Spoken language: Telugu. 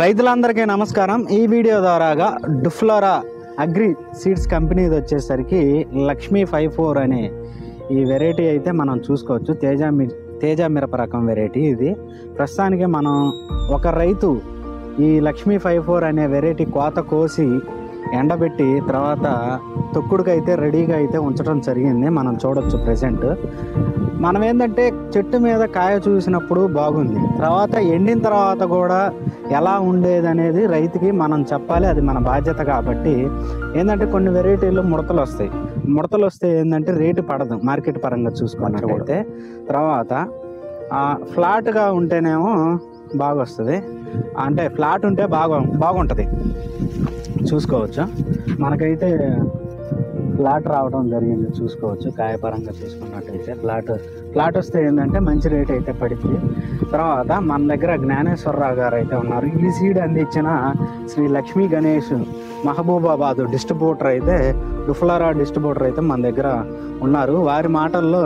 రైతులందరికీ నమస్కారం. ఈ వీడియో ద్వారాగా డుఫ్లోరా అగ్రి సీడ్స్ కంపెనీది వచ్చేసరికి లక్ష్మీ 54 అనే ఈ వెరైటీ అయితే మనం చూసుకోవచ్చు. తేజ మిరప రకం వెరైటీ ఇది. ప్రస్తుతానికి మనం ఒక రైతు ఈ లక్ష్మీ 54 అనే వెరైటీ కోత కోసి ఎండబెట్టి తర్వాత తొక్కుడుకైతే రెడీగా అయితే ఉంచడం జరిగింది. మనం చూడొచ్చు ప్రెసెంట్. మనం ఏంటంటే చెట్టు మీద కాయ చూసినప్పుడు బాగుంది, తర్వాత ఎండిన తర్వాత కూడా ఎలా ఉండేది అనేది రైతుకి మనం చెప్పాలి. అది మన బాధ్యత. కాబట్టి ఏంటంటే కొన్ని వెరైటీలు ముడతలు వస్తే ఏంటంటే రేటు పడదు మార్కెట్ పరంగా చూసుకున్నట్లయితే. తర్వాత ఫ్లాట్గా ఉంటేనేమో బాగా వస్తుంది, అంటే ఫ్లాట్ ఉంటే బాగుంటుంది. చూసుకోవచ్చు, మనకైతే ఫ్లాట్ రావడం జరిగింది. చూసుకోవచ్చు, కాయపరంగా చూసుకున్నట్టయితే ఫ్లాట్ వస్తే ఏంటంటే మంచి రేట్ అయితే పడుతుంది. తర్వాత మన దగ్గర జ్ఞానేశ్వరరావు గారు అయితే ఉన్నారు. ఈ సీడ్ అందించిన శ్రీ లక్ష్మీ గణేష్ మహబూబాబాద్ డిస్ట్రిబ్యూటర్ అయితే డుఫ్లోరా డిస్ట్రిబ్యూటర్ అయితే మన దగ్గర ఉన్నారు. వారి మాటల్లో